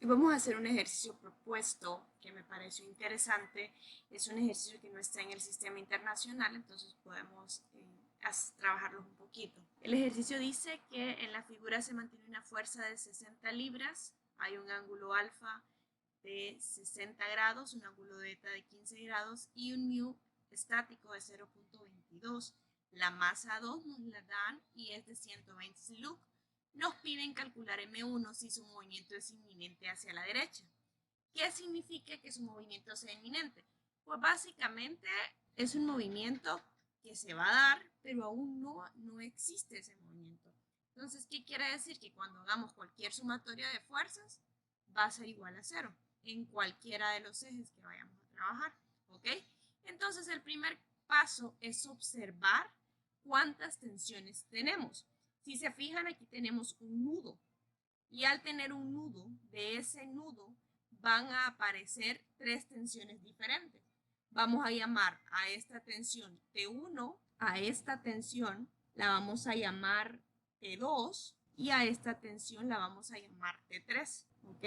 Y vamos a hacer un ejercicio propuesto que me pareció interesante. Es un ejercicio que no está en el sistema internacional, entonces podemos trabajarlo un poquito. El ejercicio dice que en la figura se mantiene una fuerza de 60 libras, hay un ángulo alfa de 60 grados, un ángulo beta de 15 grados y un mu estático de 0.22. La masa 2 nos la dan y es de 120 SLUC. Nos piden calcular M1 si su movimiento es inminente hacia la derecha. ¿Qué significa que su movimiento sea inminente? Pues básicamente es un movimiento que se va a dar, pero aún no existe ese movimiento. Entonces, ¿qué quiere decir? Que cuando hagamos cualquier sumatoria de fuerzas, va a ser igual a cero en cualquiera de los ejes que vayamos a trabajar. ¿Ok? Entonces, el primer paso es observar cuántas tensiones tenemos. Si se fijan, aquí tenemos un nudo. Y al tener un nudo, de ese nudo van a aparecer tres tensiones diferentes. Vamos a llamar a esta tensión T1, a esta tensión la vamos a llamar T2 y a esta tensión la vamos a llamar T3. ¿Ok?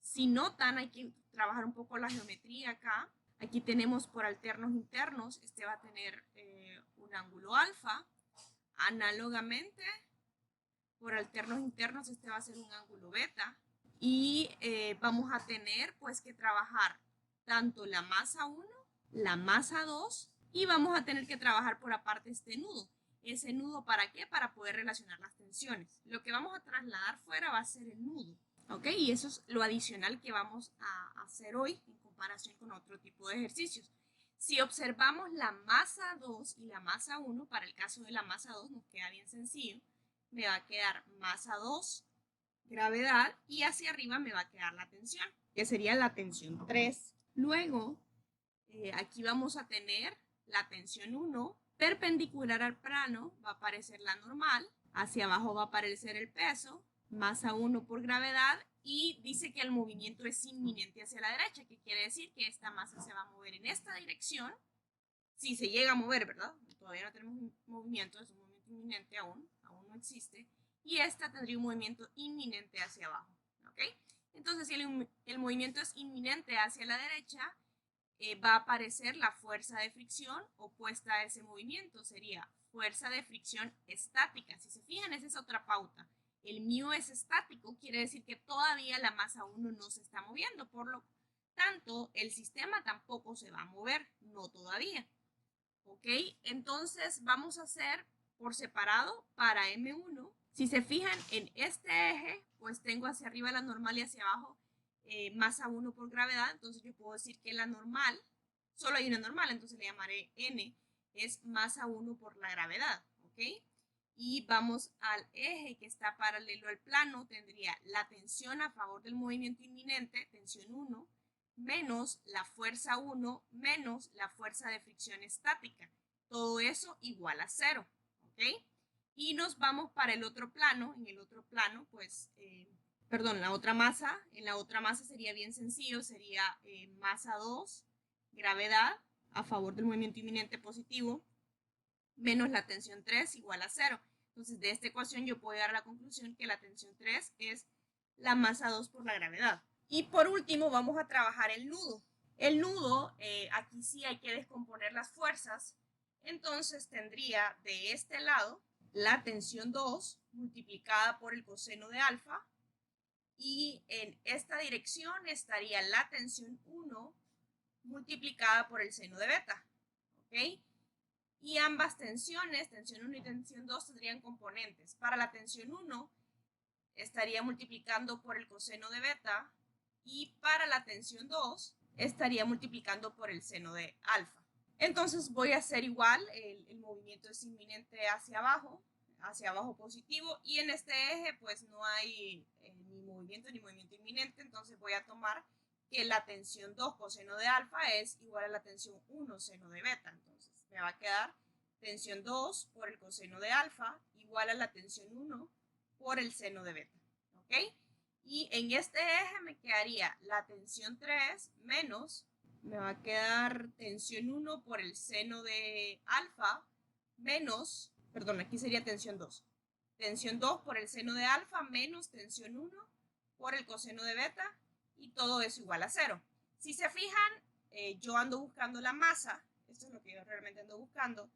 Si notan, hay que trabajar un poco la geometría acá. Aquí tenemos por alternos internos, este va a tener un ángulo alfa. Análogamente, por alternos internos, este va a ser un ángulo beta. Y vamos a tener pues que trabajar tanto la masa 1, la masa 2 y vamos a tener que trabajar por aparte este nudo. ¿Ese nudo para qué? Para poder relacionar las tensiones. Lo que vamos a trasladar fuera va a ser el nudo. ¿Ok? Y eso es lo adicional que vamos a hacer hoy en comparación con otro tipo de ejercicios. Si observamos la masa 2 y la masa 1, para el caso de la masa 2 nos queda bien sencillo. Me va a quedar masa 2, gravedad, y hacia arriba me va a quedar la tensión, que sería la tensión 3. Luego, aquí vamos a tener la tensión 1, perpendicular al plano va a aparecer la normal, hacia abajo va a aparecer el peso, masa 1 por gravedad, y dice que el movimiento es inminente hacia la derecha, que quiere decir que esta masa se va a mover en esta dirección, si se llega a mover, ¿verdad? Todavía no tenemos un movimiento, es un movimiento inminente aún no existe, y esta tendría un movimiento inminente hacia abajo, ¿ok? Entonces, si el movimiento es inminente hacia la derecha, va a aparecer la fuerza de fricción opuesta a ese movimiento, sería fuerza de fricción estática. Si se fijan, esa es otra pauta. El mu es estático, quiere decir que todavía la masa 1 no se está moviendo, por lo tanto, el sistema tampoco se va a mover, no todavía. ¿Ok? Entonces vamos a hacer por separado para M1. Si se fijan en este eje, pues tengo hacia arriba la normal y hacia abajo masa 1 por gravedad. Entonces yo puedo decir que la normal, solo hay una normal, entonces le llamaré N, es masa 1 por la gravedad. ¿Ok? Y vamos al eje que está paralelo al plano, tendría la tensión a favor del movimiento inminente, tensión 1, menos la fuerza 1 menos la fuerza de fricción estática. Todo eso igual a 0. ¿Ok? Y nos vamos para el otro plano. En el otro plano, pues, perdón, la otra masa. En la otra masa sería bien sencillo. Sería masa 2, gravedad, a favor del movimiento inminente positivo, menos la tensión 3 igual a 0. Entonces, de esta ecuación yo puedo llegar a la conclusión que la tensión 3 es la masa 2 por la gravedad. Y por último vamos a trabajar el nudo. El nudo, aquí sí hay que descomponer las fuerzas. Entonces tendría de este lado la tensión 2 multiplicada por el coseno de alfa. Y en esta dirección estaría la tensión 1 multiplicada por el seno de beta. ¿Ok? Y ambas tensiones, tensión 1 y tensión 2, tendrían componentes. Para la tensión 1 estaría multiplicando por el coseno de beta y para la tensión 2 estaría multiplicando por el seno de alfa. Entonces voy a hacer igual, el movimiento es inminente hacia abajo positivo, y en este eje pues no hay ni movimiento inminente, entonces voy a tomar que la tensión 2 coseno de alfa es igual a la tensión 1 seno de beta. Entonces me va a quedar tensión 2 por el coseno de alfa igual a la tensión 1 por el seno de beta. ¿Ok? Y en este eje me quedaría la tensión 3 menos, me va a quedar tensión 1 por el seno de alfa menos, perdón, aquí sería tensión 2. Tensión 2 por el seno de alfa menos tensión 1 por el coseno de beta y todo eso igual a 0. Si se fijan, yo ando buscando la masa, esto es lo que yo realmente ando buscando,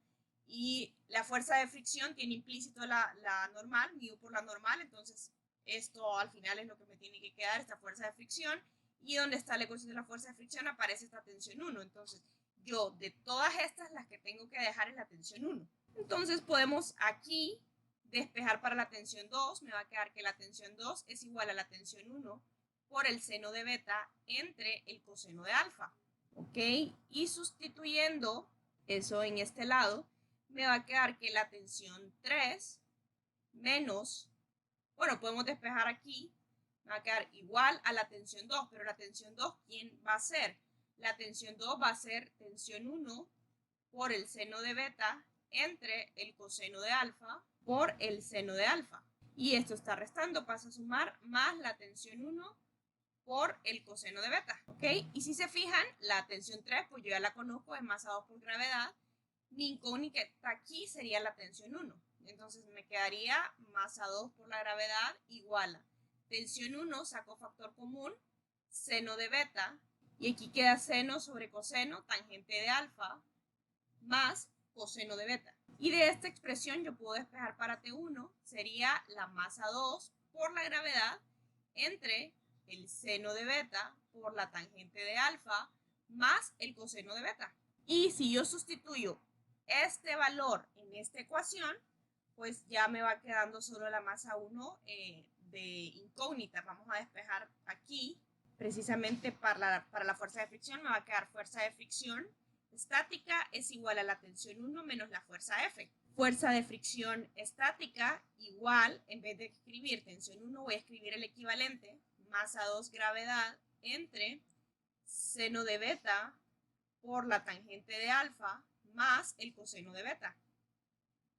y la fuerza de fricción tiene implícito la normal, mu por la normal, entonces esto al final es lo que me tiene que quedar, esta fuerza de fricción, y donde está la ecuación de la fuerza de fricción aparece esta tensión 1, entonces yo de todas estas las que tengo que dejar es la tensión 1. Entonces podemos aquí despejar para la tensión 2, me va a quedar que la tensión 2 es igual a la tensión 1 por el seno de beta entre el coseno de alfa, ¿ok? Y sustituyendo eso en este lado, me va a quedar que la tensión 3 menos, bueno, podemos despejar aquí, me va a quedar igual a la tensión 2, pero la tensión 2, ¿quién va a ser? La tensión 2 va a ser tensión 1 por el seno de beta entre el coseno de alfa por el seno de alfa. Y esto está restando, pasa a sumar más la tensión 1 por el coseno de beta, ¿ok? Y si se fijan, la tensión 3, pues yo ya la conozco, es masa 2 por gravedad. Mi incógnita aquí sería la tensión 1. Entonces me quedaría masa 2 por la gravedad igual a tensión 1, saco factor común, seno de beta, y aquí queda seno sobre coseno, tangente de alfa, más coseno de beta. Y de esta expresión yo puedo despejar para T1, sería la masa 2 por la gravedad entre el seno de beta por la tangente de alfa más el coseno de beta. Y si yo sustituyo este valor en esta ecuación, pues ya me va quedando solo la masa 1 de incógnita. Vamos a despejar aquí, precisamente para la fuerza de fricción, me va a quedar fuerza de fricción estática es igual a la tensión 1 menos la fuerza F. Fuerza de fricción estática igual, en vez de escribir tensión 1, voy a escribir el equivalente, masa 2 gravedad entre seno de beta por la tangente de alfa más el coseno de beta.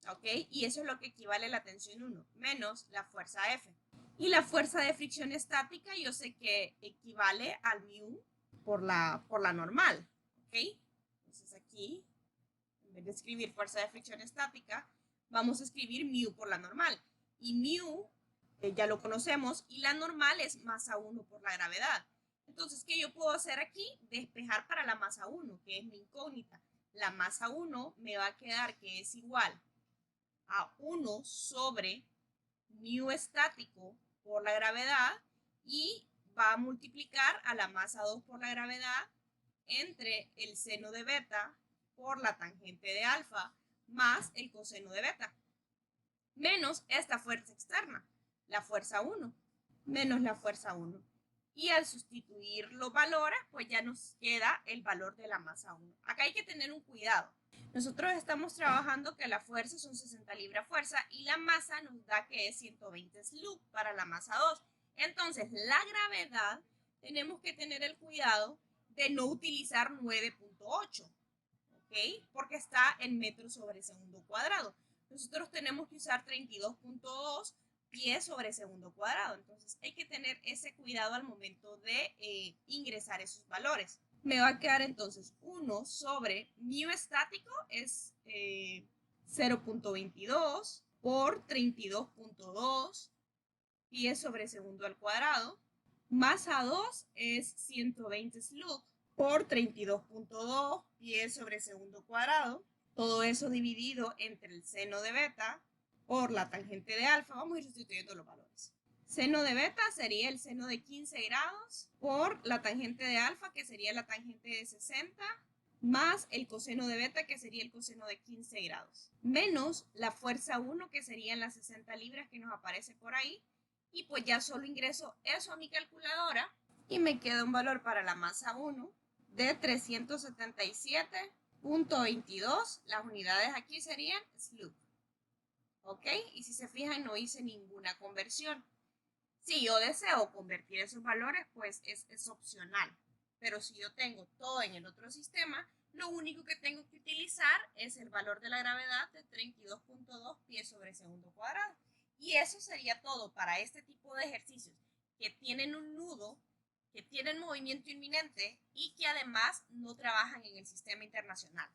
¿Ok? Y eso es lo que equivale a la tensión 1, menos la fuerza F. Y la fuerza de fricción estática yo sé que equivale al mu por la normal. ¿Ok? Entonces aquí, en vez de escribir fuerza de fricción estática, vamos a escribir mu por la normal. Y mu ya lo conocemos, y la normal es masa 1 por la gravedad. Entonces, ¿qué yo puedo hacer aquí? Despejar para la masa 1, que es mi incógnita. La masa 1 me va a quedar que es igual a 1 sobre mu estático por la gravedad y va a multiplicar a la masa 2 por la gravedad entre el seno de beta por la tangente de alfa más el coseno de beta, menos esta fuerza externa, la fuerza 1, menos la fuerza 1. Y al sustituir los valores, pues ya nos queda el valor de la masa 1. Acá hay que tener un cuidado. Nosotros estamos trabajando que la fuerza son 60 libras fuerza y la masa nos da que es 120 SLUG para la masa 2. Entonces, la gravedad, tenemos que tener el cuidado de no utilizar 9.8, ¿ok? Porque está en metros sobre segundo cuadrado. Nosotros tenemos que usar 32.2 pies sobre segundo cuadrado. Entonces hay que tener ese cuidado al momento de ingresar esos valores. Me va a quedar entonces 1 sobre mu estático es 0.22 por 32.2 pies sobre segundo al cuadrado. Masa 2 es 120 SLUG por 32.2 pies sobre segundo cuadrado. Todo eso dividido entre el seno de beta por la tangente de alfa. Vamos a ir sustituyendo los valores. Seno de beta sería el seno de 15 grados por la tangente de alfa, que sería la tangente de 60, más el coseno de beta, que sería el coseno de 15 grados, menos la fuerza 1, que serían las 60 libras que nos aparece por ahí. Y pues ya solo ingreso eso a mi calculadora y me queda un valor para la masa 1 de 377.22. Las unidades aquí serían SLUG. ¿Ok? Y si se fijan, no hice ninguna conversión. Si yo deseo convertir esos valores, pues es opcional. Pero si yo tengo todo en el otro sistema, lo único que tengo que utilizar es el valor de la gravedad de 32.2 pies sobre segundo cuadrado. Y eso sería todo para este tipo de ejercicios que tienen un nudo, que tienen movimiento inminente y que además no trabajan en el sistema internacional.